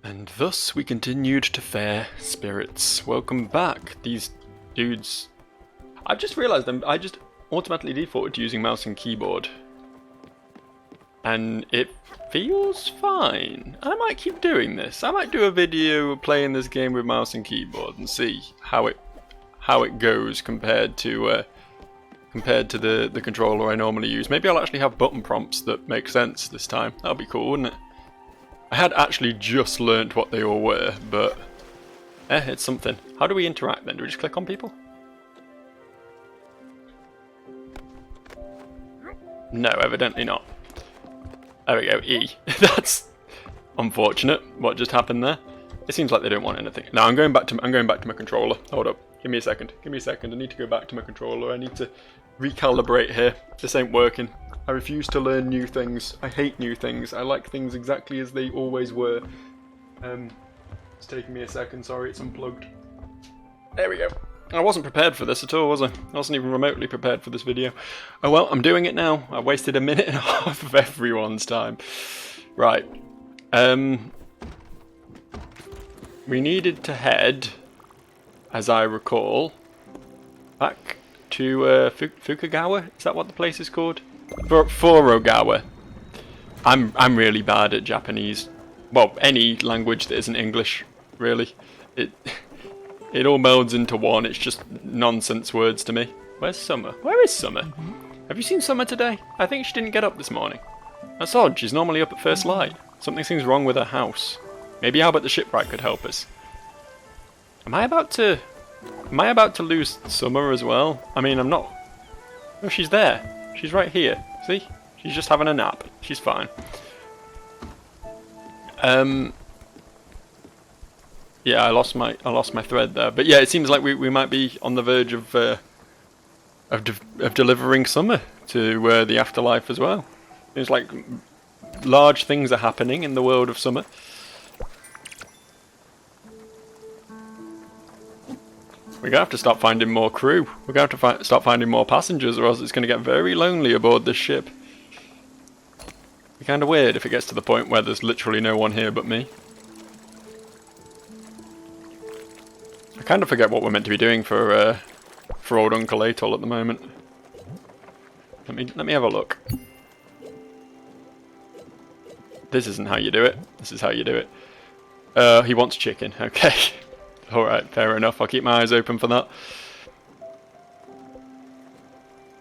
And thus we continued to fare, spirits. Welcome back. These dudes... I've just realised I just automatically defaulted to using mouse and keyboard. And it feels fine. I might keep doing this. I might do a video playing this game with mouse and keyboard and see how it goes compared to the controller I normally use. Maybe I'll actually have button prompts that make sense this time. That'll be cool, wouldn't it? I had actually just learnt what they all were, but it's something. How do we interact then? Do we just click on people? No, evidently not. There we go, E. That's unfortunate. What just happened there? It seems like they don't want anything. No, I'm going back to my controller. Hold up. Give me a second. Give me a second. I need to go back to my controller. I need to recalibrate here. This ain't working. I refuse to learn new things. I hate new things. I like things exactly as they always were. It's taking me a second. Sorry, it's unplugged. There we go. I wasn't prepared for this at all, was I? I wasn't even remotely prepared for this video. Oh well, I'm doing it now. I wasted a minute and a half of everyone's time. Right. We needed to head, as I recall, back to Fukagawa? Is that what the place is called? Forogawa. I'm really bad at Japanese. Well, any language that isn't English, really. It all melds into one. It's just nonsense words to me. Where's Summer? Where is Summer? Have you seen Summer today? I think she didn't get up this morning. That's odd. She's normally up at first light. Something seems wrong with her house. Maybe Albert the shipwright could help us. Am I about to lose Summer as well? I mean, I'm not... Oh, she's there. She's right here. See? She's just having a nap. She's fine. Yeah, I lost my thread there. But yeah, it seems like we might be on the verge of delivering Summer to the afterlife as well. It's like large things are happening in the world of Summer. We're going to have to start finding more crew. We're going to have to start finding more passengers, or else it's going to get very lonely aboard this ship. It'd be kind of weird if it gets to the point where there's literally no one here but me. I kind of forget what we're meant to be doing for old Uncle Atoll at the moment. Let me have a look. This isn't how you do it. This is how you do it. He wants chicken. Okay. Alright, fair enough. I'll keep my eyes open for that.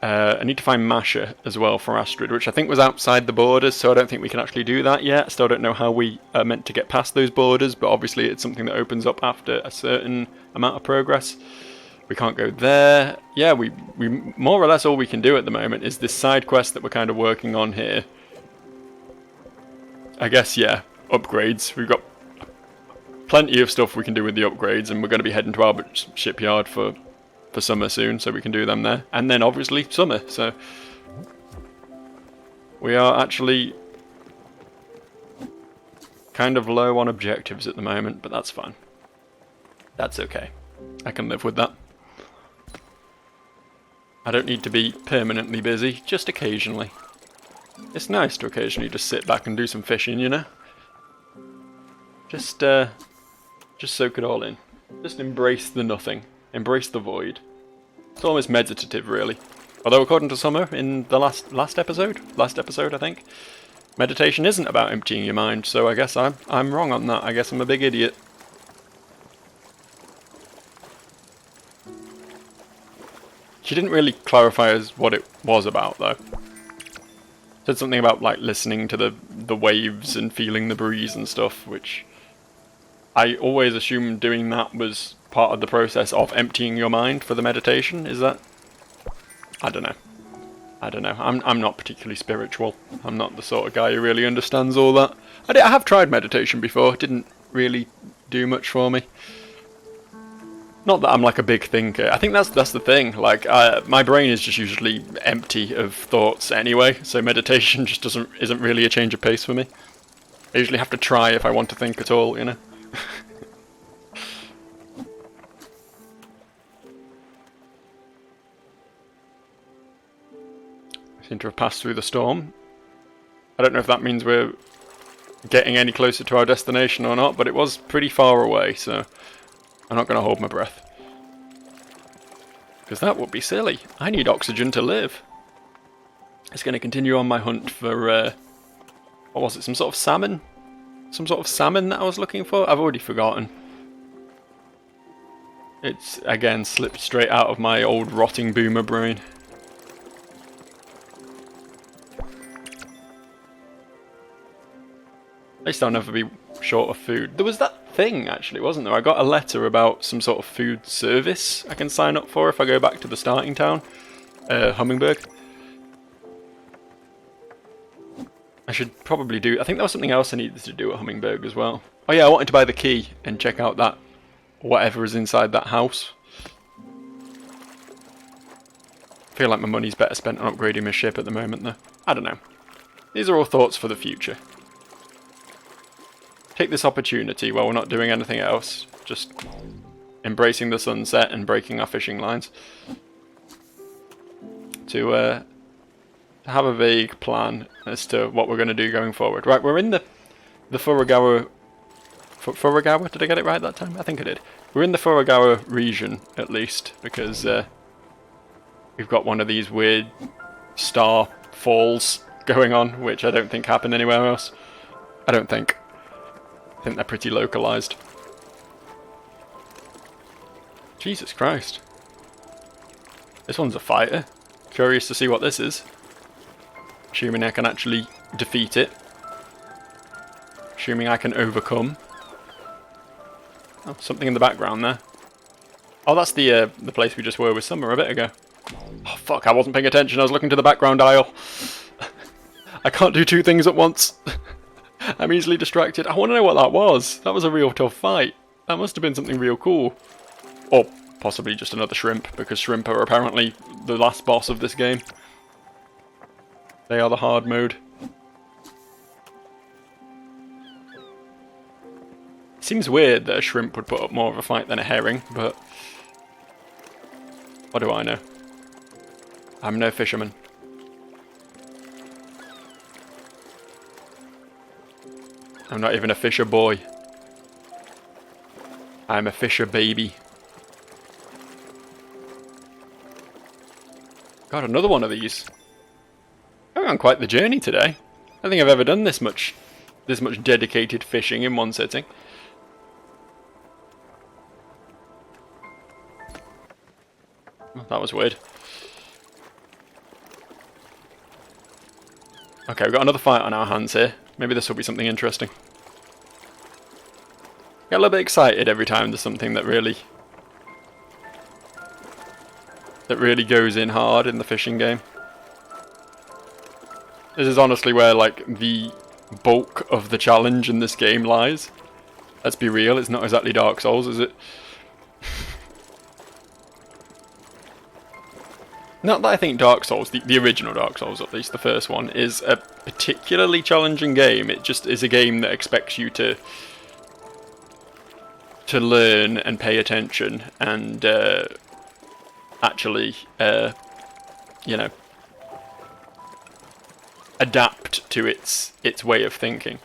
I need to find Masha as well for Astrid, which I think was outside the borders, so I don't think we can actually do that yet. Still don't know how we are meant to get past those borders, but obviously it's something that opens up after a certain amount of progress. We can't go there. Yeah, we more or less all we can do at the moment is this side quest that we're kind of working on here. I guess, yeah, upgrades. We've got plenty of stuff we can do with the upgrades, and we're going to be heading to Albert's shipyard for Summer soon, so we can do them there. And then obviously Summer, so we are actually kind of low on objectives at the moment, but that's fine. That's okay. I can live with that. I don't need to be permanently busy, just occasionally. It's nice to occasionally just sit back and do some fishing, you know? Just soak it all in. Just embrace the nothing. Embrace the void. It's almost meditative, really. Although, according to Summer, in the last episode I think, meditation isn't about emptying your mind. So I guess I'm wrong on that. I guess I'm a big idiot. She didn't really clarify as what it was about, though. Said something about like listening to the waves and feeling the breeze and stuff, which I always assumed doing that was part of the process of emptying your mind for the meditation. Is that? I don't know. I'm not particularly spiritual. I'm not the sort of guy who really understands all that. I have tried meditation before. It didn't really do much for me. Not that I'm like a big thinker. I think that's the thing. Like my brain is just usually empty of thoughts anyway. So meditation just isn't really a change of pace for me. I usually have to try if I want to think at all, you know. Seem to have passed through the storm. I don't know if that means we're getting any closer to our destination or not, but it was pretty far away, so I'm not going to hold my breath. Because that would be silly. I need oxygen to live. It's going to continue on my hunt for, what was it, some sort of salmon? Some sort of salmon that I was looking for? I've already forgotten. It's, again, slipped straight out of my old rotting boomer brain. At least I'll never be short of food. There was that thing, actually, wasn't there? I got a letter about some sort of food service I can sign up for if I go back to the starting town. Hummingberg. I should probably do... I think there was something else I needed to do at Hummingberg as well. Oh yeah, I wanted to buy the key and check out that... whatever is inside that house. I feel like my money's better spent on upgrading my ship at the moment, though. I don't know. These are all thoughts for the future. Take this opportunity while we're not doing anything else. Just embracing the sunset and breaking our fishing lines. To have a vague plan as to what we're going to do going forward. Right, we're in the Furugawa... Furugawa? Did I get it right that time? I think I did. We're in the Furugawa region, at least, because we've got one of these weird star falls going on, which I don't think happen anywhere else. I don't think. I think they're pretty localized. Jesus Christ. This one's a fighter. Curious to see what this is. Assuming I can actually defeat it. Assuming I can overcome. Oh, something in the background there. Oh, that's the place we just were with Summer a bit ago. Oh, fuck, I wasn't paying attention. I was looking to the background aisle. I can't do two things at once. I'm easily distracted. I want to know what that was. That was a real tough fight. That must have been something real cool. Or possibly just another shrimp, because shrimp are apparently the last boss of this game. They are the hard mode. Seems weird that a shrimp would put up more of a fight than a herring, but what do I know? I'm no fisherman. I'm not even a fisher boy. I'm a fisher baby. Got another one of these. I'm on quite the journey today. I don't think I've ever done this much dedicated fishing in one sitting. Oh, that was weird. Okay, we've got another fight on our hands here. Maybe this will be something interesting. Get a little bit excited every time there's something that really goes in hard in the fishing game. This is honestly where, like, the bulk of the challenge in this game lies. Let's be real, it's not exactly Dark Souls, is it? Not that I think Dark Souls, the original Dark Souls at least, the first one, is a particularly challenging game. It just is a game that expects you to learn and pay attention and actually, you know, adapt to its way of thinking.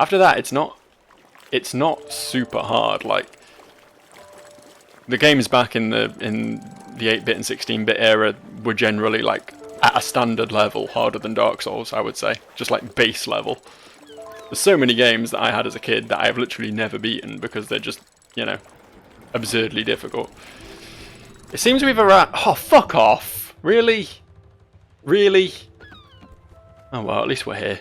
After that, it's not super hard. Like, the games back in the 8-bit and 16-bit era were generally, like, at a standard level harder than Dark Souls, I would say. Just like base level. There's so many games that I had as a kid that I have literally never beaten because they're just, you know, absurdly difficult. It seems we've arrived... Oh, fuck off! Really? Really? Oh well, at least we're here.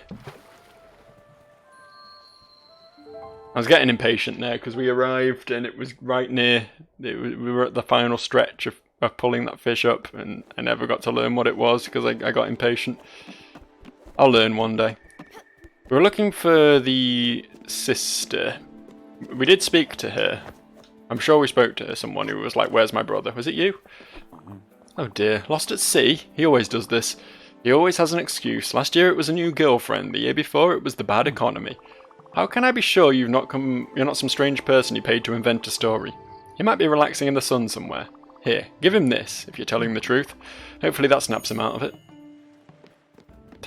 I was getting impatient there because we arrived and it was right near... we were at the final stretch of pulling that fish up, and I never got to learn what it was because I got impatient. I'll learn one day. We were looking for the sister. We did speak to her. I'm sure we spoke to her, someone who was like, "Where's my brother?" Was it you? Oh dear, lost at sea? He always does this. He always has an excuse. Last year it was a new girlfriend. The year before it was the bad economy. How can I be sure you're not some strange person he paid to invent a story? He might be relaxing in the sun somewhere. Here, give him this, if you're telling the truth. Hopefully that snaps him out of it.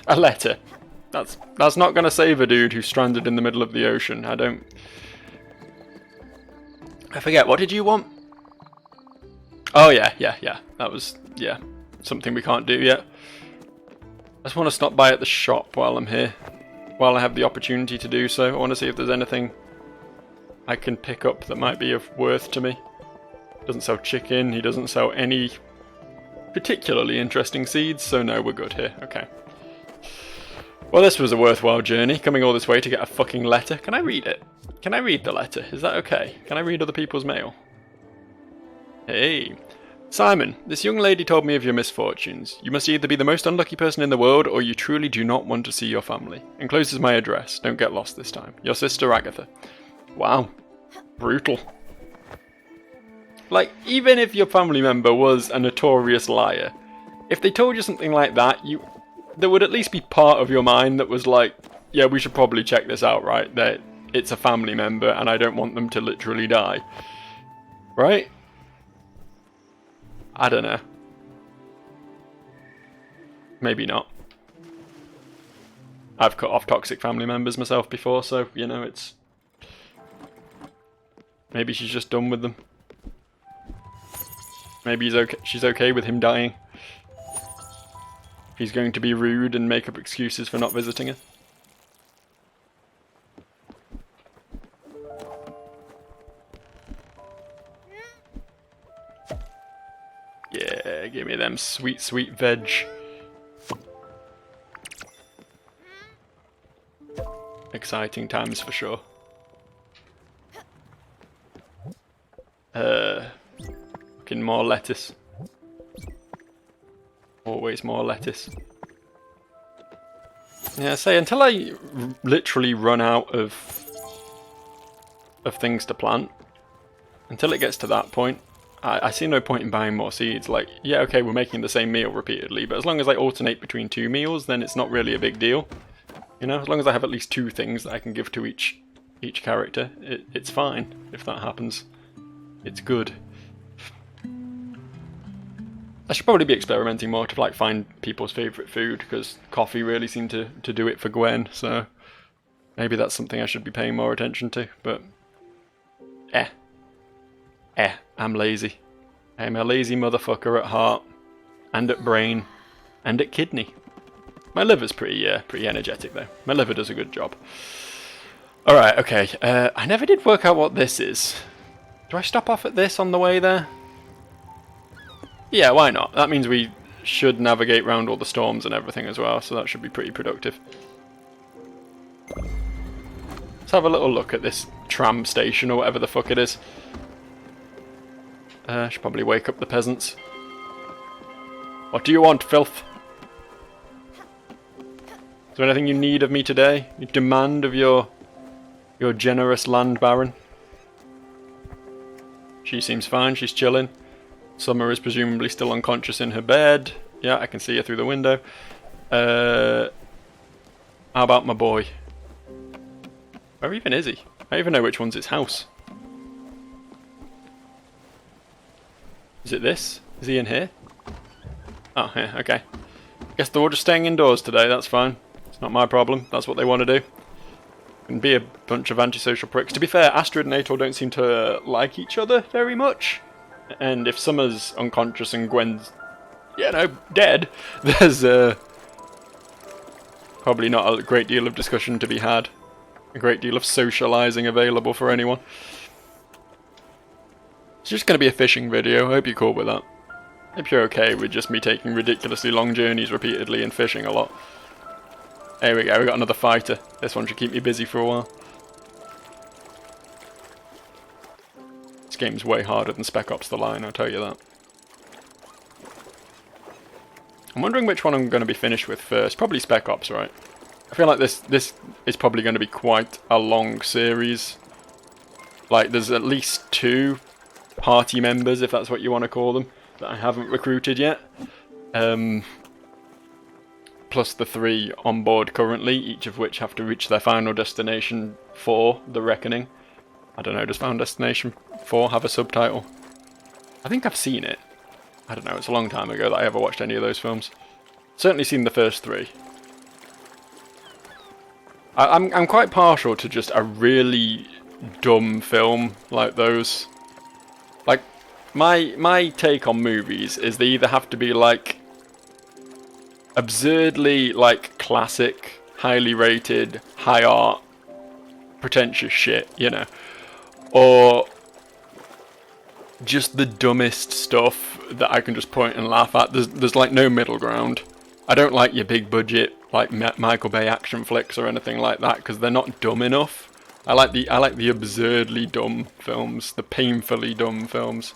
A letter. That's not gonna save a dude who's stranded in the middle of the ocean. I forget, what did you want? Oh yeah. That was, yeah, something we can't do yet. I just want to stop by at the shop while I'm here. While I have the opportunity to do so. I want to see if there's anything I can pick up that might be of worth to me. Doesn't sell chicken, he doesn't sell any particularly interesting seeds, so no, we're good here. Okay. Well, this was a worthwhile journey, coming all this way to get a fucking letter. Can I read it? Can I read the letter? Is that okay? Can I read other people's mail? Hey. Simon, this young lady told me of your misfortunes. You must either be the most unlucky person in the world, or you truly do not want to see your family. Encloses my address. Don't get lost this time. Your sister Agatha. Wow. Brutal. Like, even if your family member was a notorious liar, if they told you something like that, there would at least be part of your mind that was like, yeah, we should probably check this out, right? That it's a family member and I don't want them to literally die. Right? I don't know. Maybe not. I've cut off toxic family members myself before, so, you know, it's... Maybe she's just done with them. Maybe she's okay with him dying. He's going to be rude and make up excuses for not visiting her. Yeah, give me them sweet, sweet veg. Exciting times for sure. Fucking more lettuce. Always more lettuce. Yeah, say until I literally run out of things to plant, until it gets to that point, I see no point in buying more seeds. Like, yeah, okay, we're making the same meal repeatedly, but as long as I alternate between 2 meals, then it's not really a big deal. You know, as long as I have at least 2 things that I can give to each character, it's fine if that happens. It's good. I should probably be experimenting more to like find people's favourite food, because coffee really seemed to do it for Gwen, so maybe that's something I should be paying more attention to, but I'm lazy. I'm a lazy motherfucker at heart, and at brain, and at kidney. My liver's pretty energetic though. My liver does a good job. Alright, okay, I never did work out what this is. Do I stop off at this on the way there? Yeah, why not? That means we should navigate around all the storms and everything as well, so that should be pretty productive. Let's have a little look at this tram station, or whatever the fuck it is. Should probably wake up the peasants. What do you want, filth? Is there anything you need of me today? You demand of your generous land baron? She seems fine, she's chilling. Summer is presumably still unconscious in her bed. Yeah, I can see her through the window. How about my boy? Where even is he? I don't even know which one's his house. Is it this? Is he in here? Oh, yeah, okay. Guess they're all just staying indoors today, that's fine. It's not my problem, that's what they want to do. Can be a bunch of antisocial pricks. To be fair, Astrid and Ator don't seem to like each other very much. And if Summer's unconscious and Gwen's, you know, dead, there's probably not a great deal of discussion to be had. A great deal of socialising available for anyone. It's just going to be a fishing video, I hope you're cool with that. I hope you're okay with just me taking ridiculously long journeys repeatedly and fishing a lot. There we go, we got another fighter. This one should keep me busy for a while. This game's way harder than Spec Ops: The Line, I'll tell you that. I'm wondering which one I'm going to be finished with first. Probably Spec Ops, right? I feel like this is probably going to be quite a long series. Like, there's at least 2 party members, if that's what you want to call them, that I haven't recruited yet. Plus the 3 on board currently, each of which have to reach their final destination for The Reckoning. I don't know, does Final Destination 4 have a subtitle? I think I've seen it. I don't know, it's a long time ago that I ever watched any of those films. Certainly seen the first 3. I'm quite partial to just a really dumb film like those. Like, my take on movies is they either have to be like absurdly like classic, highly rated, high art, pretentious shit, you know, or just the dumbest stuff that I can just point and laugh at. There's like no middle ground. I don't like your big budget like Michael Bay action flicks or anything like that because they're not dumb enough. I like the absurdly dumb films, the painfully dumb films.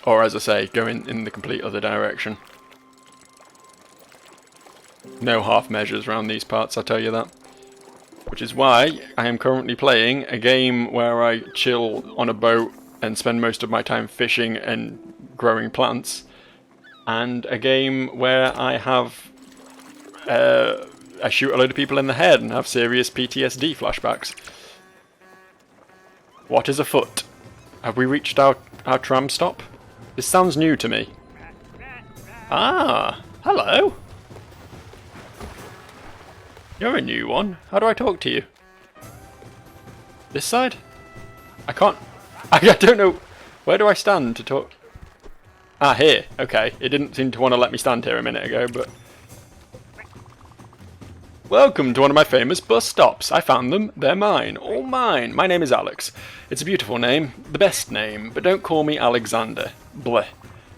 Or as I say, go in the complete other direction. No half measures around these parts, I tell you that. Which is why I am currently playing a game where I chill on a boat and spend most of my time fishing and growing plants. And a game where I have... I shoot a load of people in the head and have serious PTSD flashbacks. What is afoot? Have we reached our tram stop? This sounds new to me. Ah, hello. You're a new one. How do I talk to you? This side? I can't... I don't know... Where do I stand to talk? Ah, here. Okay. It didn't seem to want to let me stand here a minute ago, but... Welcome to one of my famous bus stops. I found them. They're mine. All mine. My name is Alex. It's a beautiful name. The best name. But don't call me Alexander. Bleh.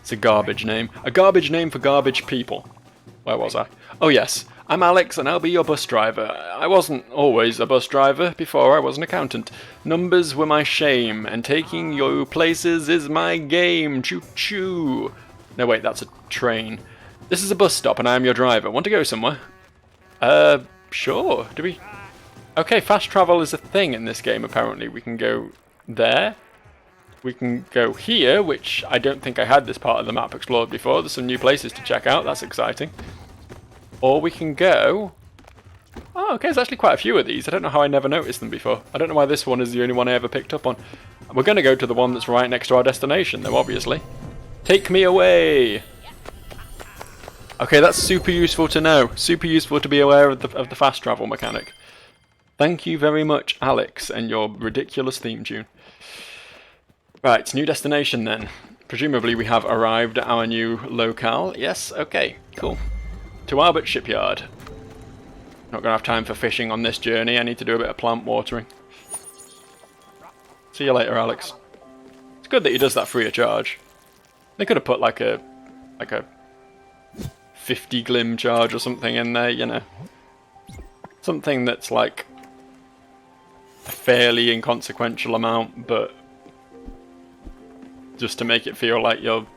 It's a garbage name. A garbage name for garbage people. Where was I? Oh yes. I'm Alex and I'll be your bus driver. I wasn't always a bus driver before I was an accountant. Numbers were my shame and taking you places is my game. Choo choo. No wait, that's a train. This is a bus stop and I am your driver. Want to go somewhere? Sure. Do we... Okay, fast travel is a thing in this game, apparently. We can go there. We can go here, which I don't think I had this part of the map explored before. There's some new places to check out. That's exciting. Or we can go... Oh, okay, there's actually quite a few of these. I don't know how I never noticed them before. I don't know why this one is the only one I ever picked up on. We're going to go to the one that's right next to our destination, though, obviously. Take me away! Okay, that's super useful to know. Super useful to be aware of the fast travel mechanic. Thank you very much, Alex, and your ridiculous theme tune. Right, new destination then. Presumably we have arrived at our new locale. Yes, okay, cool. To Albert Shipyard. Not going to have time for fishing on this journey. I need to do a bit of plant watering. See you later, Alex. It's good that he does that free of charge. They could have put like a 50 glim charge or something in there, you know. Something that's like a fairly inconsequential amount, but just to make it feel like you're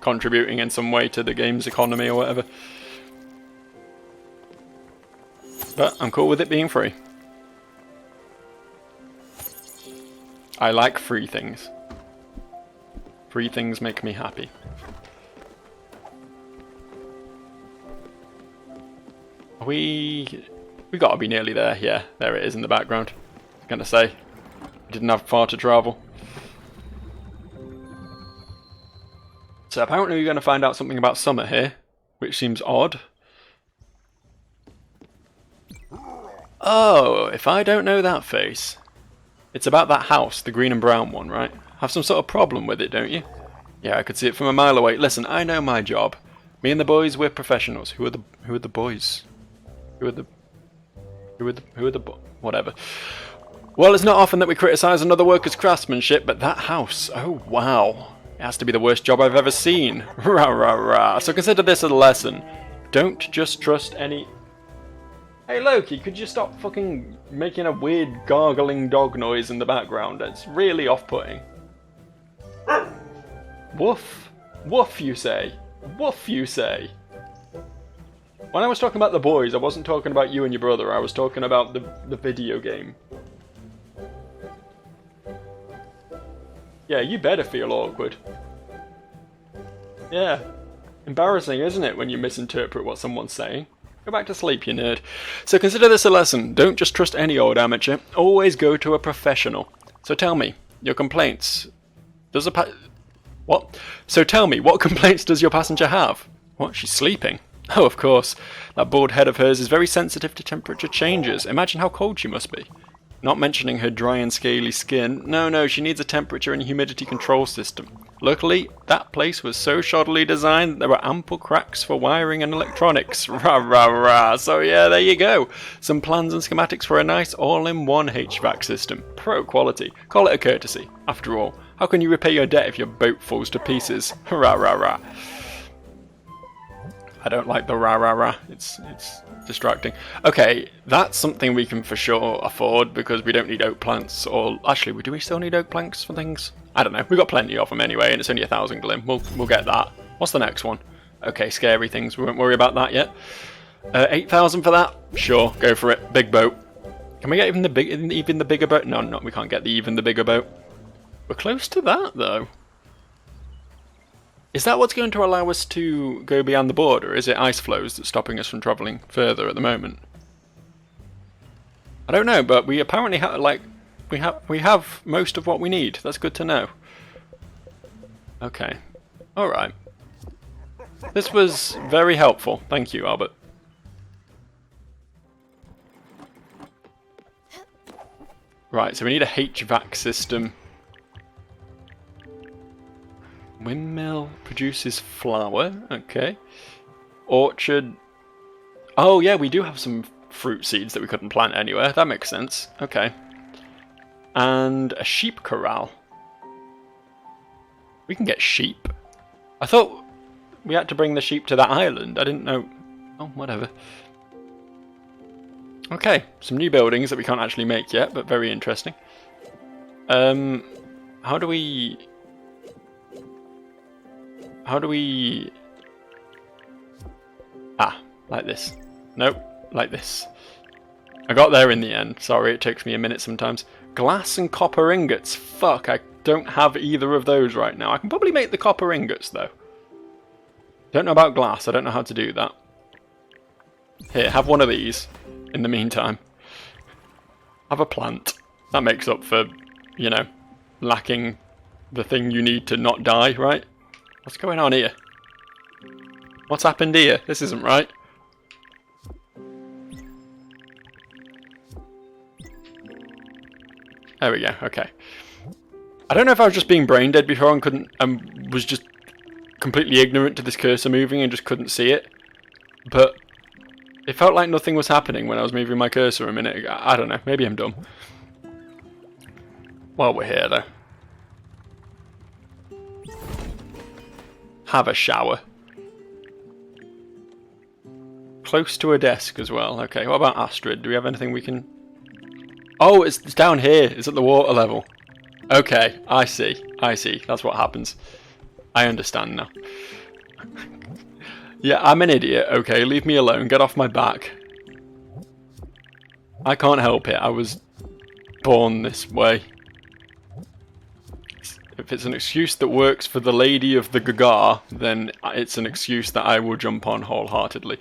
contributing in some way to the game's economy or whatever. But I'm cool with it being free. I like free things. Free things make me happy. We gotta be nearly there. Yeah, there it is in the background. I was gonna say, didn't have far to travel. So apparently we're gonna find out something about summer here, which seems odd. Oh, if I don't know that face. It's about that house, the green and brown one, right? Have some sort of problem with it, don't you? Yeah, I could see it from a mile away. Listen, I know my job. Me and the boys, we're professionals. Who are the boys? Whatever. Well, it's not often that we criticise another worker's craftsmanship, but that house, oh wow. It has to be the worst job I've ever seen. Rah rah rah. So consider this a lesson. Don't just trust any... Hey Loki, could you stop fucking making a weird gargling dog noise in the background? It's really off-putting. Woof. Woof, you say. Woof, you say. When I was talking about the boys, I wasn't talking about you and your brother. I was talking about the video game. Yeah, you better feel awkward. Yeah. Embarrassing, isn't it, when you misinterpret what someone's saying? Go back to sleep, you nerd. So consider this a lesson. Don't just trust any old amateur. Always go to a professional. So tell me, your complaints... What? So tell me, what complaints does your passenger have? What? She's sleeping? Oh, of course. That bald head of hers is very sensitive to temperature changes. Imagine how cold she must be. Not mentioning her dry and scaly skin. No, she needs a temperature and humidity control system. Luckily, that place was so shoddily designed that there were ample cracks for wiring and electronics. Rah, rah, rah. So yeah, there you go. Some plans and schematics for a nice all-in-one HVAC system. Pro quality. Call it a courtesy. After all, how can you repay your debt if your boat falls to pieces? Rah, rah, rah. I don't like the rah rah rah. It's distracting. Okay, that's something we can for sure afford because we don't need oak planks. Or actually, do we still need oak planks for things? I don't know. We've got plenty of them anyway, and it's only 1,000 glim. We'll get that. What's the next one? Okay, scary things. We won't worry about that yet. 8,000 for that. Sure, go for it. Big boat. Can we get even the bigger boat? No, we can't get the bigger boat. We're close to that though. Is that what's going to allow us to go beyond the border? Is it ice flows that's stopping us from travelling further at the moment? I don't know, but we apparently have we have most of what we need. That's good to know. Okay, all right. This was very helpful. Thank you, Albert. Right, so we need a HVAC system. Windmill produces flour, okay. Orchard. Oh yeah, we do have some fruit seeds that we couldn't plant anywhere. That makes sense. Okay. And a sheep corral. We can get sheep. I thought we had to bring the sheep to that island. I didn't know. Oh, whatever. Okay, some new buildings that we can't actually make yet, but very interesting. How do we... Ah, like this. Nope, like this. I got there in the end. Sorry, it takes me a minute sometimes. Glass and copper ingots. Fuck, I don't have either of those right now. I can probably make the copper ingots, though. Don't know about glass. I don't know how to do that. Here, have one of these in the meantime. Have a plant. That makes up for, you know, lacking the thing you need to not die, right? What's going on here? What's happened here? This isn't right. There we go, okay. I don't know if I was just being brain dead before and was just completely ignorant to this cursor moving and just couldn't see it. But it felt like nothing was happening when I was moving my cursor a minute ago. I don't know, maybe I'm dumb. While we're here though. Have a shower. Close to a desk as well. Okay, what about Astrid? Do we have anything we can... Oh, it's down here. It's at the water level. Okay, I see. I see. That's what happens. I understand now. Yeah, I'm an idiot. Okay, leave me alone. Get off my back. I can't help it. I was born this way. If it's an excuse that works for the lady of the Gaga, then it's an excuse that I will jump on wholeheartedly.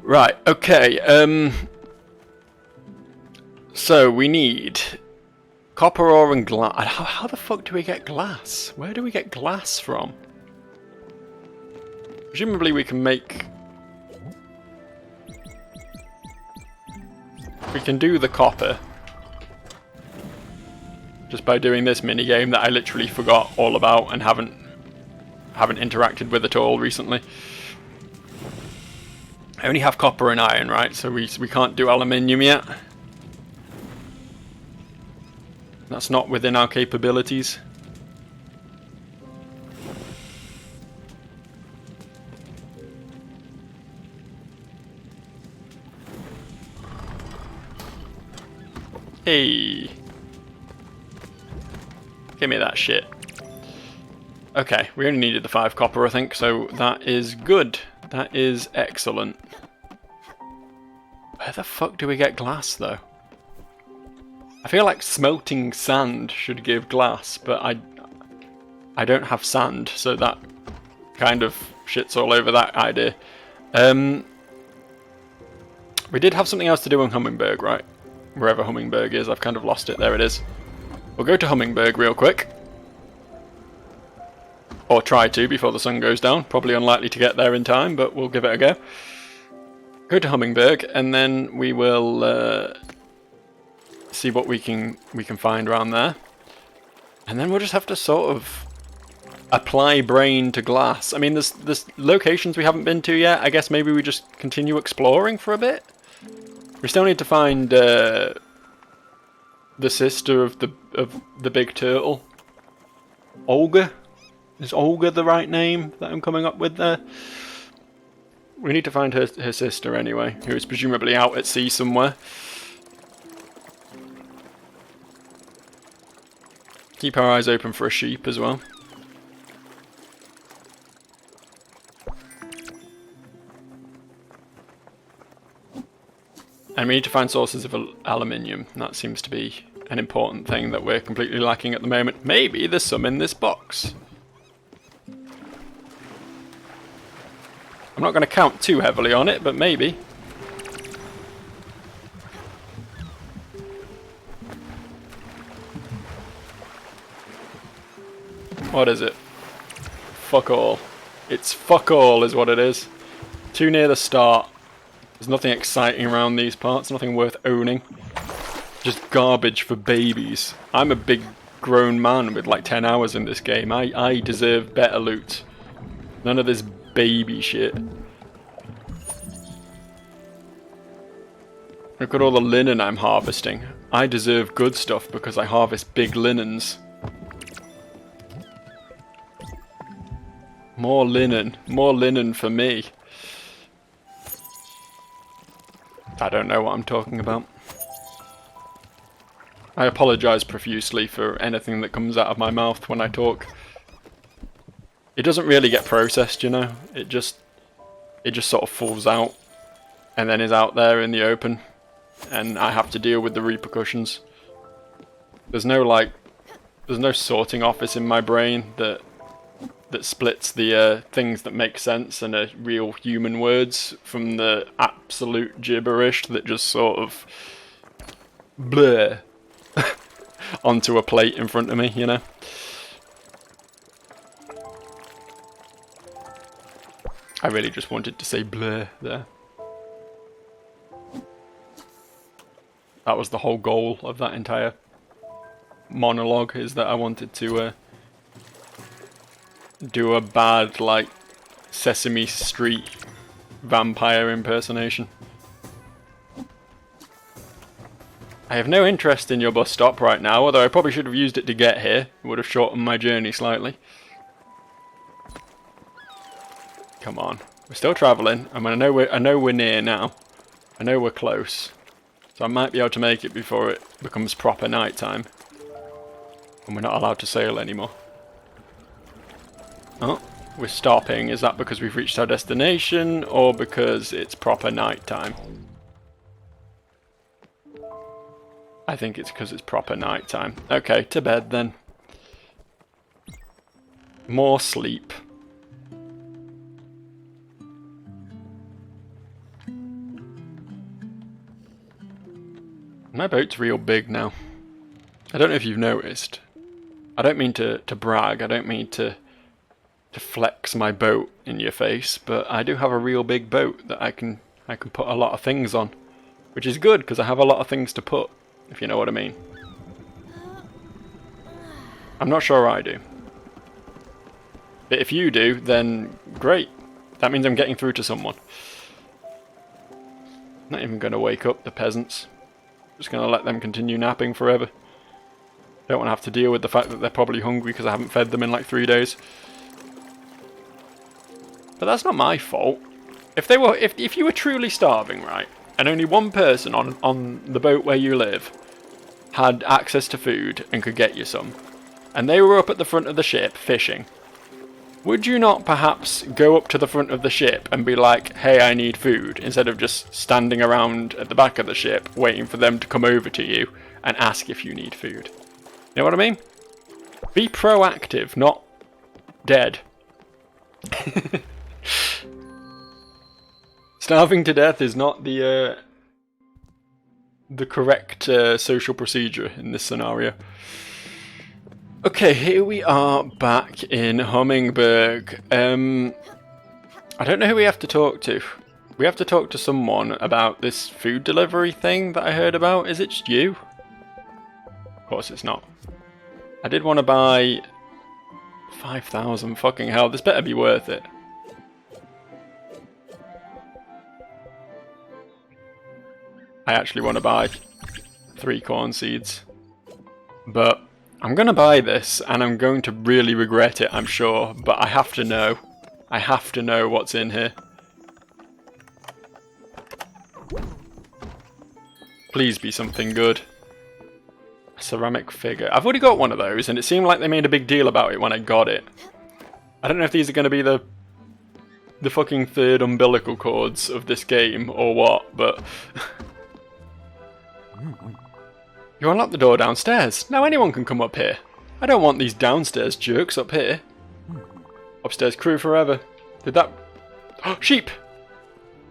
Right, okay. So we need copper ore and glass. How the fuck do we get glass? Where do we get glass from? Presumably we can make... We can do the copper. Just by doing this minigame that I literally forgot all about and haven't interacted with at all recently. I only have copper and iron, right? So we can't do aluminium yet. That's not within our capabilities. Hey. Give me that shit. Okay, we only needed the 5 copper, I think, so that is good. That is excellent. Where the fuck do we get glass, though? I feel like smelting sand should give glass, but I don't have sand, so that kind of shits all over that idea. We did have something else to do on Hummingberg, right? Wherever Hummingberg is, I've kind of lost it. There it is. We'll go to Hummingberg real quick. Or try to before the sun goes down. Probably unlikely to get there in time, but we'll give it a go. Go to Hummingberg, and then we will see what we can find around there. And then we'll just have to sort of apply brain to glass. I mean, there's locations we haven't been to yet. I guess maybe we just continue exploring for a bit. We still need to find the sister of the big turtle. Olga? Is Olga the right name that I'm coming up with there? We need to find her sister anyway, who is presumably out at sea somewhere. Keep our eyes open for a sheep as well. And we need to find sources of aluminium. That seems to be an important thing that we're completely lacking at the moment. Maybe there's some in this box. I'm not going to count too heavily on it, but maybe. What is it? Fuck all. It's fuck all is what it is. Too near the start. There's nothing exciting around these parts, nothing worth owning. Just garbage for babies. I'm a big grown man with like 10 hours in this game. I deserve better loot. None of this baby shit. Look at all the linen I'm harvesting. I deserve good stuff because I harvest big linens. More linen for me. I don't know what I'm talking about. I apologise profusely for anything that comes out of my mouth when I talk. It doesn't really get processed, you know. It just sort of falls out and then is out there in the open, and I have to deal with the repercussions. There's no sorting office in my brain that splits the things that make sense and are real human words from the absolute gibberish that just sort of blur onto a plate in front of me, you know? I really just wanted to say blur there. That was the whole goal of that entire monologue, is that I wanted to do a bad, like, Sesame Street vampire impersonation. I have no interest in your bus stop right now, although I probably should have used it to get here. It would have shortened my journey slightly. Come on. We're still travelling. I mean, I know we're near now. I know we're close. So I might be able to make it before it becomes proper night time. And we're not allowed to sail anymore. Oh, we're stopping. Is that because we've reached our destination, or because it's proper night time? I think it's because it's proper night time. Okay, to bed then. More sleep. My boat's real big now. I don't know if you've noticed. I don't mean to brag. I don't mean to flex my boat in your face, but I do have a real big boat that I can put a lot of things on, which is good because I have a lot of things to put, if you know what I mean. I'm not sure I do. But if you do, then great. That means I'm getting through to someone. Not even going to wake up the peasants. Just going to let them continue napping forever. Don't want to have to deal with the fact that they're probably hungry because I haven't fed them in like 3 days. But that's not my fault. If you were truly starving, right, and only one person on the boat where you live had access to food and could get you some, and they were up at the front of the ship fishing, would you not perhaps go up to the front of the ship and be like, hey, I need food, instead of just standing around at the back of the ship waiting for them to come over to you and ask if you need food? You know what I mean? Be proactive, not dead. Starving to death is not the correct social procedure in this scenario. Okay, here we are back in Hummingberg. I don't know who we have to talk to. We have to talk to someone about this food delivery thing that I heard about. Is it just you? Of course it's not. I did want to buy 5,000. Fucking hell, this better be worth it. I actually want to buy 3 corn seeds. But I'm going to buy this, and I'm going to really regret it, I'm sure. But I have to know. I have to know what's in here. Please be something good. A ceramic figure. I've already got one of those, and it seemed like they made a big deal about it when I got it. I don't know if these are going to be the fucking 3rd umbilical cords of this game, or what, but... You unlocked the door downstairs. Now anyone can come up here. I don't want these downstairs jerks up here. Upstairs crew forever. Did that... Oh, sheep!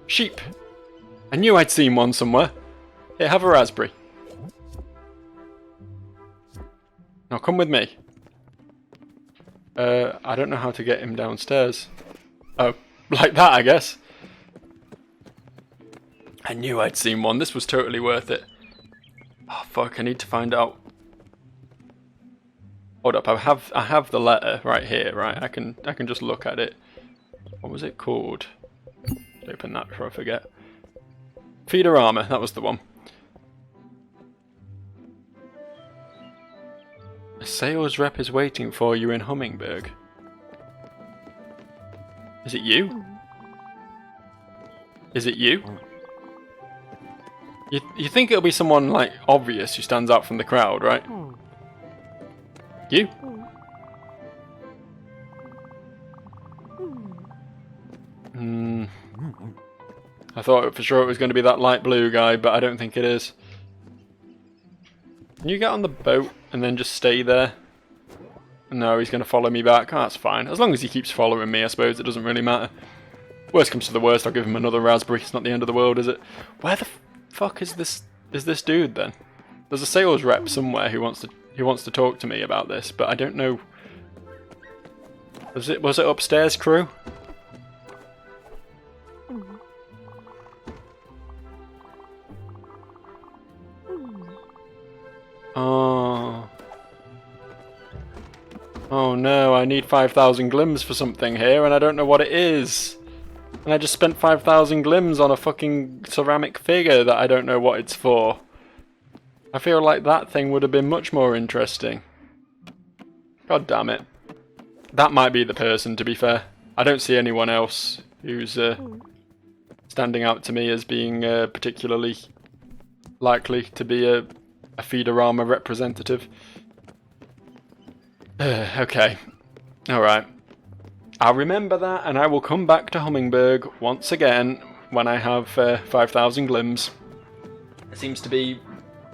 Sheep! I knew I'd seen one somewhere. Here, have a raspberry. Now come with me. I don't know how to get him downstairs. Oh, like that, I guess. I knew I'd seen one. This was totally worth it. Oh fuck, I need to find out. Hold up, I have the letter right here, right? I can just look at it. What was it called? Open that before I forget. Feederama, that was the one. A sales rep is waiting for you in Hummingberg. Is it you? Is it you? You think it'll be someone, like, obvious who stands out from the crowd, right? You? I thought for sure it was going to be that light blue guy, but I don't think it is. Can you get on the boat and then just stay there? No, he's going to follow me back. Oh, that's fine. As long as he keeps following me, I suppose it doesn't really matter. Worst comes to the worst, I'll give him another raspberry. It's not the end of the world, is it? Where the fuck is this dude then? There's a sales rep somewhere who wants to talk to me about this, but I don't know. Was it upstairs, crew? Oh. Oh no, I need 5,000 glims for something here, and I don't know what it is. And I just spent 5,000 glims on a fucking ceramic figure that I don't know what it's for. I feel like that thing would have been much more interesting. God damn it. That might be the person, to be fair. I don't see anyone else who's standing out to me as being particularly likely to be a Feederama representative. Okay. Alright. I'll remember that, and I will come back to Hummingberg once again when I have 5,000 glims. It seems to be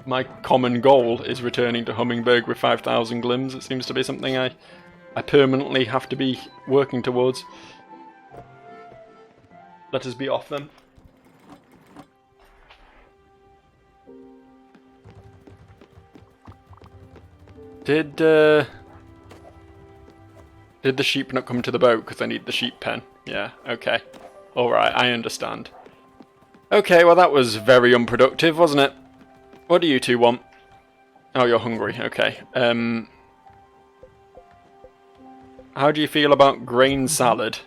my common goal, is returning to Hummingberg with 5,000 glims. It seems to be something I permanently have to be working towards. Let us be off then. Did the sheep not come to the boat because I need the sheep pen? Yeah, okay. Alright, I understand. Okay, well that was very unproductive, wasn't it? What do you two want? Oh, you're hungry, okay. How do you feel about grain salad?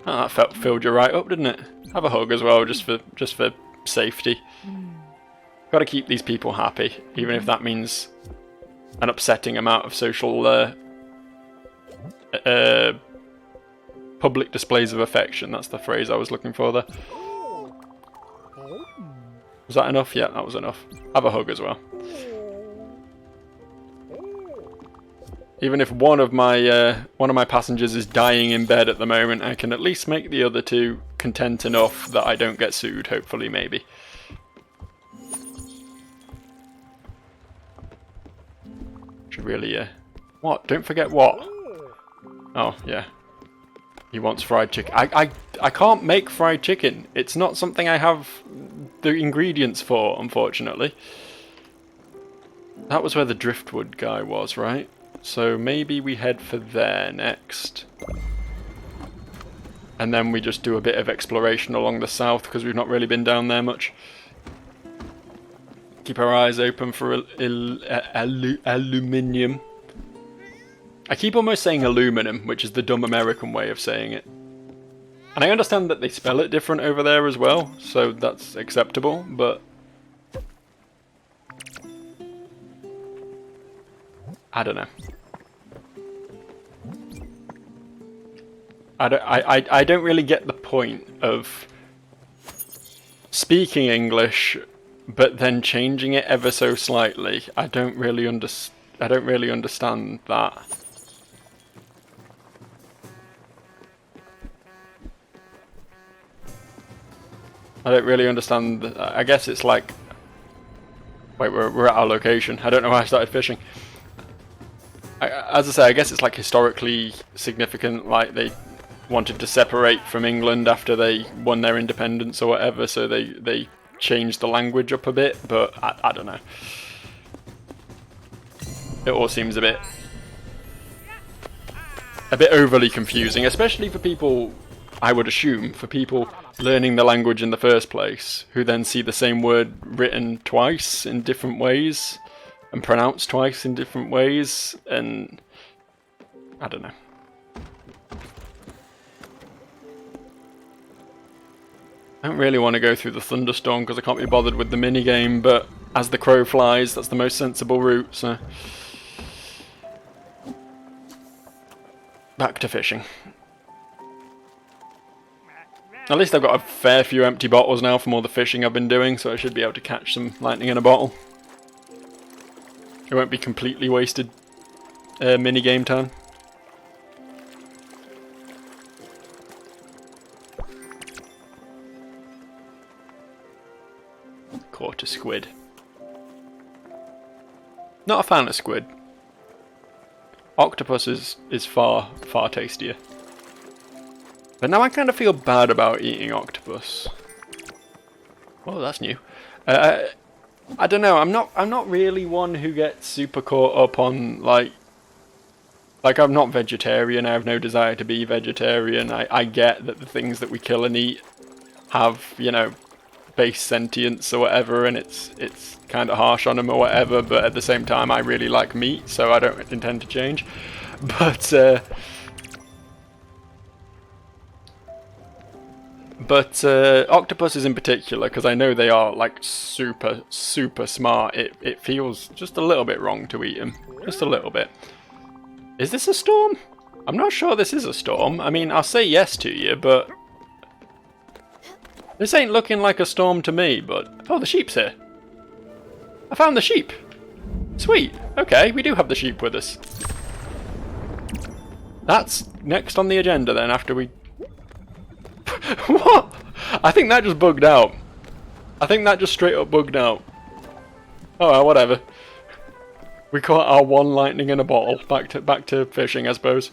Oh, that filled you right up, didn't it? Have a hug as well, just for safety. Gotta keep these people happy, even if that means an upsetting amount of social public displays of affection. That's the phrase I was looking for there. Was that enough? Yeah, that was enough. Have a hug as well. Even if one of my passengers is dying in bed at the moment, I can at least make the other two content enough that I don't get sued, hopefully, maybe. Should really, what? Don't forget what? Oh, yeah. He wants fried chicken. I can't make fried chicken. It's not something I have the ingredients for, unfortunately. That was where the driftwood guy was, right? So maybe we head for there next. And then we just do a bit of exploration along the south, because we've not really been down there much. Keep our eyes open for aluminium. I keep almost saying aluminum, which is the dumb American way of saying it. And I understand that they spell it different over there as well, so that's acceptable, but... I don't know. I don't really get the point of speaking English but then changing it ever so slightly. I don't really understand that. I don't really understand. I guess it's like... Wait, we're at our location. I don't know why I started fishing. As I say, I guess it's like historically significant, like they wanted to separate from England after they won their independence or whatever, so they changed the language up a bit, but I don't know. It all seems a bit overly confusing, especially for people, I would assume, for people learning the language in the first place, who then see the same word written twice in different ways and pronounced twice in different ways, and I don't know. I don't really want to go through the thunderstorm because I can't be bothered with the minigame, but as the crow flies, that's the most sensible route, so... Back to fishing. At least I've got a fair few empty bottles now from all the fishing I've been doing, so I should be able to catch some lightning in a bottle. It won't be completely wasted minigame time. Caught a squid. Not a fan of squid. Octopus is far tastier. But now I kind of feel bad about eating octopus. Oh, that's new. I don't know. I'm not really one who gets super caught up on like I'm not vegetarian. I have no desire to be vegetarian. I get that the things that we kill and eat have, you know, base sentience or whatever, and it's kind of harsh on them or whatever, but at the same time I really like meat, so I don't intend to change. But octopuses in particular, because I know they are like super smart, it feels just a little bit wrong to eat them. Just a little bit. Is this a storm? I'm not sure this is a storm. I mean, I'll say yes to you, but this ain't looking like a storm to me, but... Oh, the sheep's here. I found the sheep. Sweet. Okay, we do have the sheep with us. That's next on the agenda then, after we... What? I think that just bugged out. I think that just straight up bugged out. Oh well, whatever. We caught our one lightning in a bottle. Back to fishing, I suppose.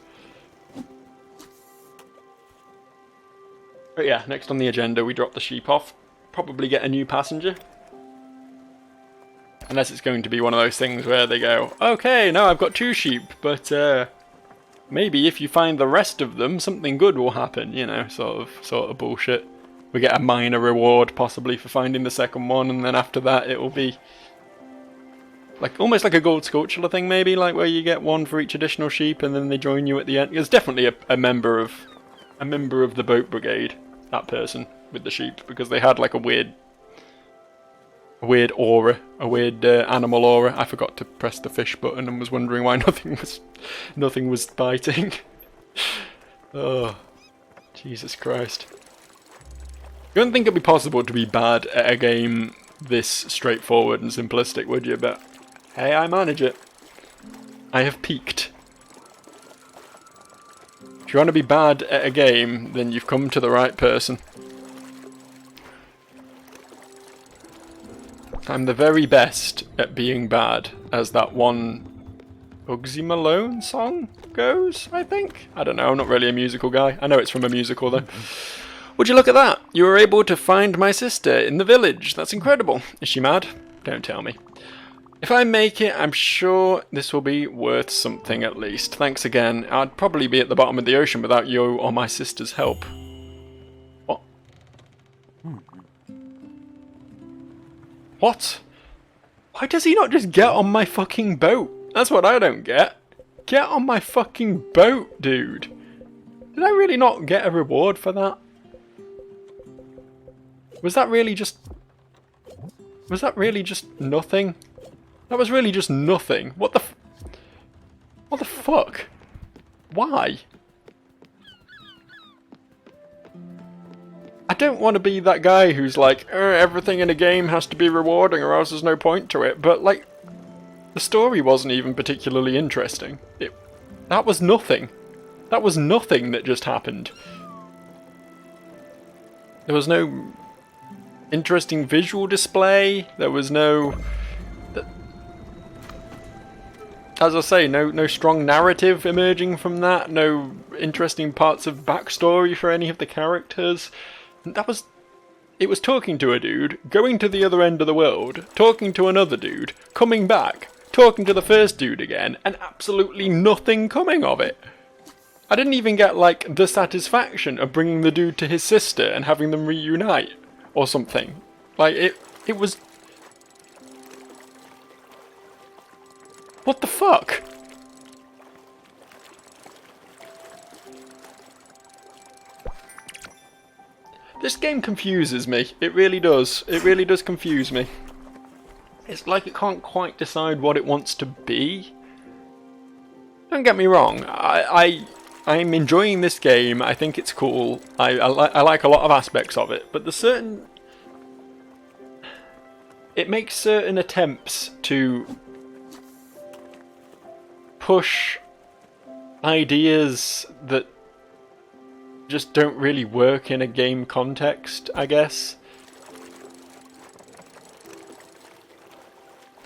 But yeah, next on the agenda we drop the sheep off. Probably get a new passenger. Unless it's going to be one of those things where they go, okay, now I've got 2 sheep, but maybe if you find the rest of them, something good will happen, you know, sort of bullshit. We get a minor reward possibly for finding the second one, and then after that it will be like almost like a gold sculpture thing, maybe, like where you get 1 for each additional sheep and then they join you at the end. There's definitely a member of the boat brigade, that person with the sheep, because they had like a weird aura, a weird animal aura. I forgot to press the fish button and was wondering why nothing was biting. Oh, Jesus Christ. You wouldn't think it'd be possible to be bad at a game this straightforward and simplistic, would you? But hey, I manage it. I have peaked. If you want to be bad at a game, then you've come to the right person. I'm the very best at being bad, as that one Bugsy Malone song goes, I think? I don't know, I'm not really a musical guy. I know it's from a musical though. Would you look at that? You were able to find my sister in the village. That's incredible. Is she mad? Don't tell me. If I make it, I'm sure this will be worth something at least. Thanks again. I'd probably be at the bottom of the ocean without you or my sister's help. What? What? Why does he not just get on my fucking boat? That's what I don't get. Get on my fucking boat, dude. Did I really not get a reward for that? Was that really just... Was that really just nothing? That was really just nothing. What the What the fuck? Why? I don't want to be that guy who's like, everything in a game has to be rewarding or else there's no point to it. But, like, the story wasn't even particularly interesting. That was nothing. That was nothing that just happened. There was no interesting visual display. There was no... As I say, no strong narrative emerging from that. No interesting parts of backstory for any of the characters. It was talking to a dude, going to the other end of the world, talking to another dude, coming back, talking to the first dude again, and absolutely nothing coming of it. I didn't even get, like, the satisfaction of bringing the dude to his sister and having them reunite, or something. Like, it was... What the fuck? This game confuses me. It really does. It really does confuse me. It's like it can't quite decide what it wants to be. Don't get me wrong. I'm enjoying this game. I think it's cool. I like a lot of aspects of it. But there's certain... It makes certain attempts to push ideas that just don't really work in a game context, I guess.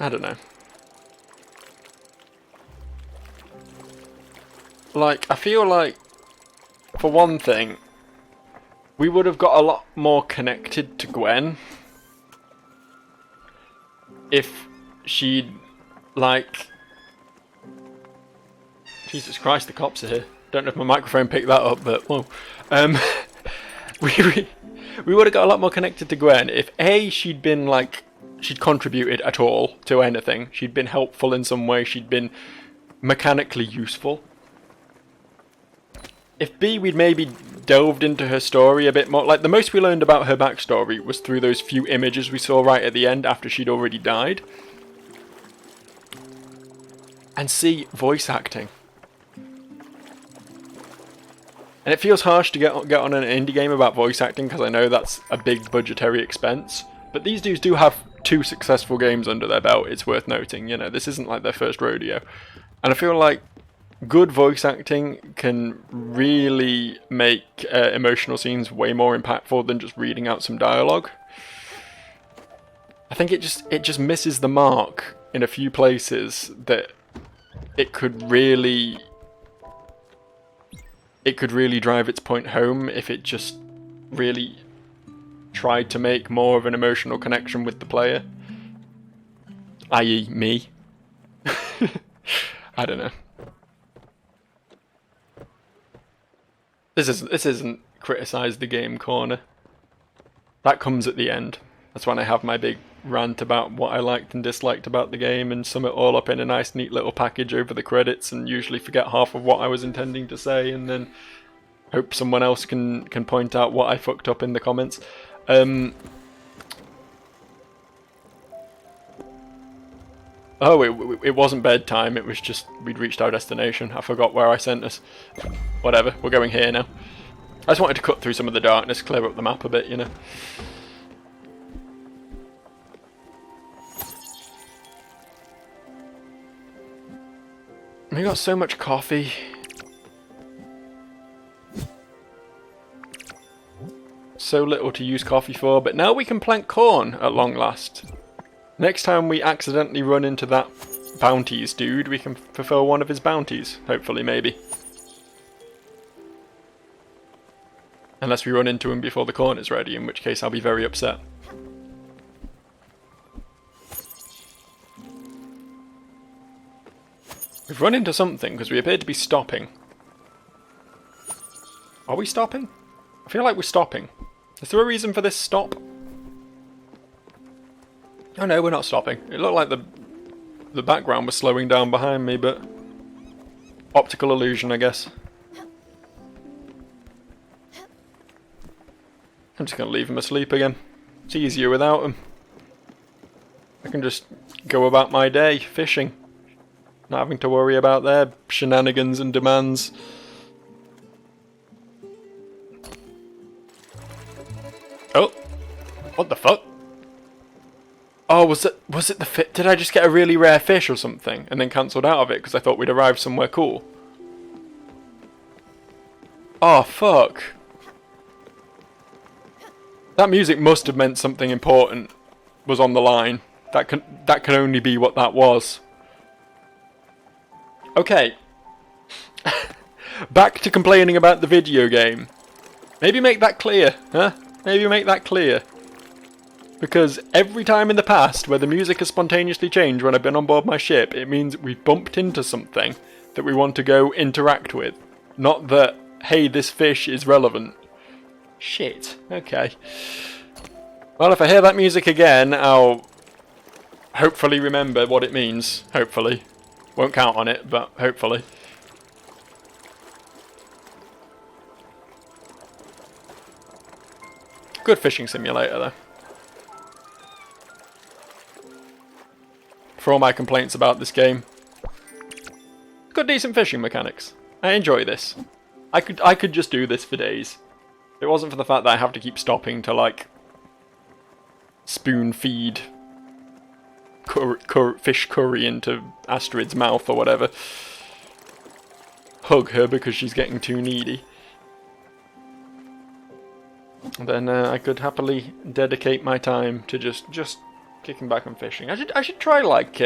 I don't know. Like, I feel like, for one thing, we would have got a lot more connected to Gwen if she'd, like... Jesus Christ, the cops are here. Don't know if my microphone picked that up, but whoa. We would have got a lot more connected to Gwen if A, she'd been like, she'd contributed at all to anything. She'd been helpful in some way. She'd been mechanically useful. If B, we'd maybe delved into her story a bit more. Like, the most we learned about her backstory was through those few images we saw right at the end after she'd already died. And C, voice acting. And it feels harsh to get on an indie game about voice acting because I know that's a big budgetary expense. But these dudes do have 2 successful games under their belt, it's worth noting. You know, this isn't like their first rodeo. And I feel like good voice acting can really make emotional scenes way more impactful than just reading out some dialogue. I think it just misses the mark in a few places that it could really drive its point home if it just really tried to make more of an emotional connection with the player. I.e. me. I don't know. This isn't criticise the game corner. That comes at the end. That's when I have my big rant about what I liked and disliked about the game and sum it all up in a nice neat little package over the credits and usually forget half of what I was intending to say and then hope someone else can point out what I fucked up in the comments. Oh, it wasn't bedtime, it was just we'd reached our destination. I forgot where I sent us. Whatever, we're going here now. I just wanted to cut through some of the darkness, clear up the map a bit, you know. We got so much coffee. So little to use coffee for, but now we can plant corn at long last. Next time we accidentally run into that bounties dude, we can fulfill one of his bounties. Hopefully, maybe. Unless we run into him before the corn is ready, in which case I'll be very upset. We've run into something because we appear to be stopping. Are we stopping? I feel like we're stopping. Is there a reason for this stop? Oh no, we're not stopping. It looked like the background was slowing down behind me, but optical illusion, I guess. I'm just going to leave him asleep again. It's easier without him. I can just go about my day fishing, not having to worry about their shenanigans and demands. Oh, what the fuck? Oh, was it the fit? Did I just get a really rare fish or something and then cancelled out of it because I thought we'd arrived somewhere cool? Oh fuck. That music must have meant something important was on the line. That can only be what that was. Okay. Back to complaining about the video game. Maybe make that clear, huh? Maybe make that clear. Because every time in the past where the music has spontaneously changed when I've been on board my ship, it means we've bumped into something that we want to go interact with. Not that, hey, this fish is relevant. Shit. Okay. Well, if I hear that music again, I'll hopefully remember what it means. Hopefully. Won't count on it, but hopefully. Good fishing simulator, though. For all my complaints about this game, got decent fishing mechanics. I enjoy this. I could just do this for days. If it wasn't for the fact that I have to keep stopping to, like, spoon feed fish curry into Astrid's mouth or whatever. Hug her because she's getting too needy. Then I could happily dedicate my time to just kicking back and fishing. I should try like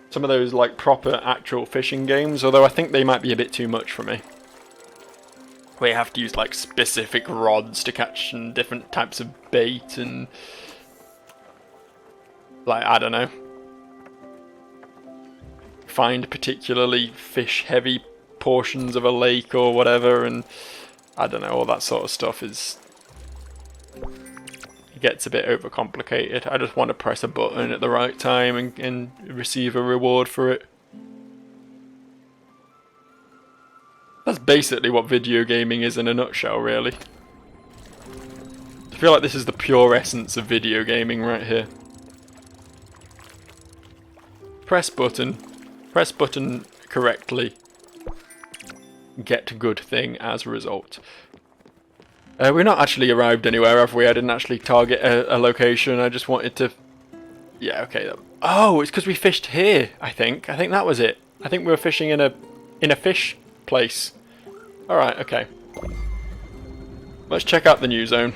some of those like proper actual fishing games, although I think they might be a bit too much for me. Where you have to use like specific rods to catch and different types of bait and like, I don't know, find particularly fish heavy portions of a lake or whatever, and I don't know, all that sort of stuff is, it gets a bit overcomplicated. I just want to press a button at the right time and receive a reward for it. That's basically what video gaming is in a nutshell, really. I feel like this is the pure essence of video gaming right here. Press button correctly, get good thing as a result. We're not actually arrived anywhere, have we? I didn't actually target a location, I just wanted to... Yeah, okay. Oh, it's because we fished here, I think. I think that was it. I think we were fishing in a fish place. Alright, okay. Let's check out the new zone.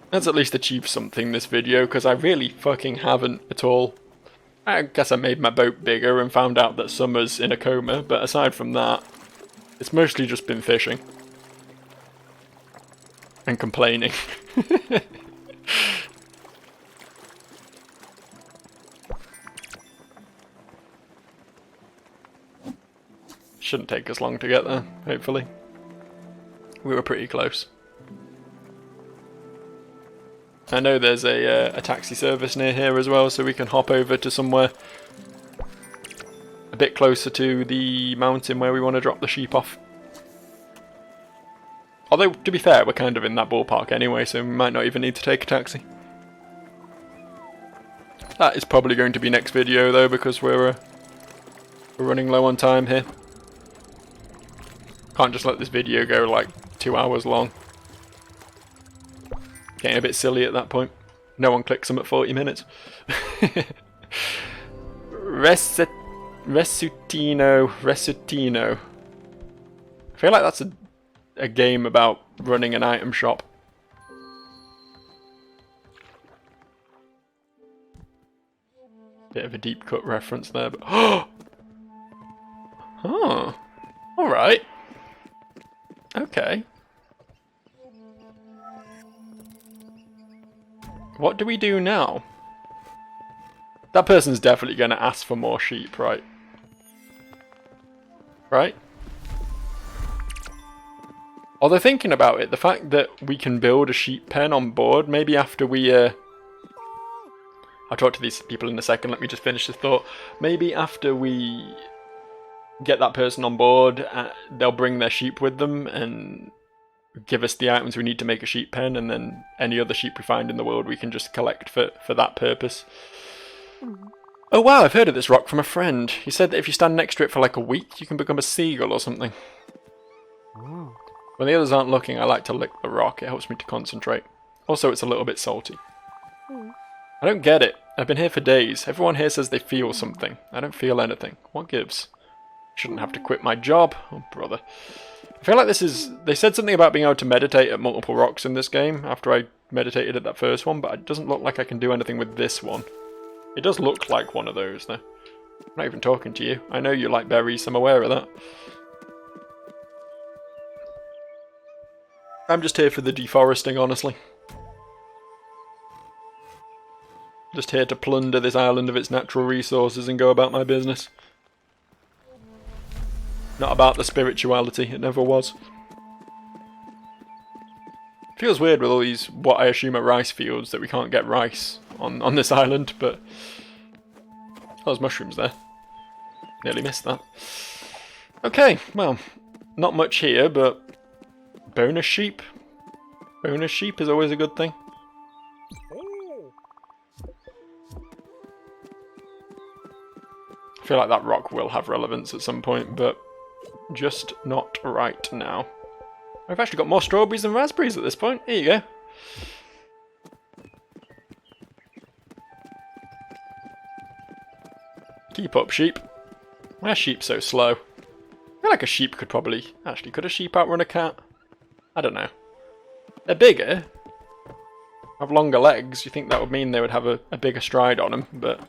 Let's at least achieve something this video, because I really fucking haven't at all. I guess I made my boat bigger and found out that Summer's in a coma, but aside from that, it's mostly just been fishing. And complaining. Shouldn't take us long to get there, hopefully. We were pretty close. I know there's a taxi service near here as well, so we can hop over to somewhere a bit closer to the mountain where we want to drop the sheep off. Although, to be fair, we're kind of in that ballpark anyway, so we might not even need to take a taxi. That is probably going to be next video though, because we're running low on time here. Can't just let this video go like 2 hours long. Getting a bit silly at that point. No one clicks them at 40 minutes. Resutino. I feel like that's a game about running an item shop. Bit of a deep cut reference there, but... Oh! Alright. Okay. What do we do now? That person's definitely going to ask for more sheep, right? Right? Although thinking about it, the fact that we can build a sheep pen on board, maybe after we... I'll talk to these people in a second, let me just finish this thought. Maybe after we get that person on board, they'll bring their sheep with them and give us the items we need to make a sheep pen, and then any other sheep we find in the world we can just collect for that purpose. Oh wow, I've heard of this rock from a friend. He said that if you stand next to it for like a week, you can become a seagull or something. When the others aren't looking, I like to lick the rock. It helps me to concentrate. Also, it's a little bit salty. I don't get it. I've been here for days. Everyone here says they feel something. I don't feel anything. What gives? Shouldn't have to quit my job. Oh, brother. I feel like this is... They said something about being able to meditate at multiple rocks in this game after I meditated at that first one, but it doesn't look like I can do anything with this one. It does look like one of those, though. I'm not even talking to you. I know you like berries. I'm aware of that. I'm just here for the deforesting, honestly. Just here to plunder this island of its natural resources and go about my business. Not about the spirituality, it never was. Feels weird with all these, what I assume are rice fields, that we can't get rice on this island, but... Oh, there's mushrooms there. Nearly missed that. Okay, well, not much here, but... Bonus sheep? Bonus sheep is always a good thing. I feel like that rock will have relevance at some point, but just not right now. I've actually got more strawberries than raspberries at this point. Here you go. Keep up, sheep. Why are sheep so slow? I feel like a sheep could probably... Actually, could a sheep outrun a cat? I don't know. They're bigger. Have longer legs. You think that would mean they would have a bigger stride on them, but...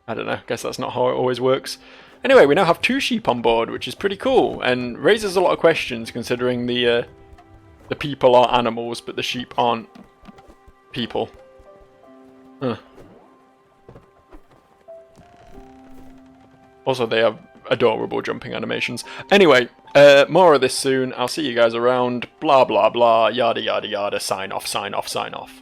I don't know. I guess that's not how it always works. Anyway, we now have 2 sheep on board, which is pretty cool, and raises a lot of questions considering the people are animals, but the sheep aren't people. Huh. Also, they have adorable jumping animations. Anyway, more of this soon. I'll see you guys around. Blah, blah, blah. Yada, yada, yada. Sign off, sign off, sign off.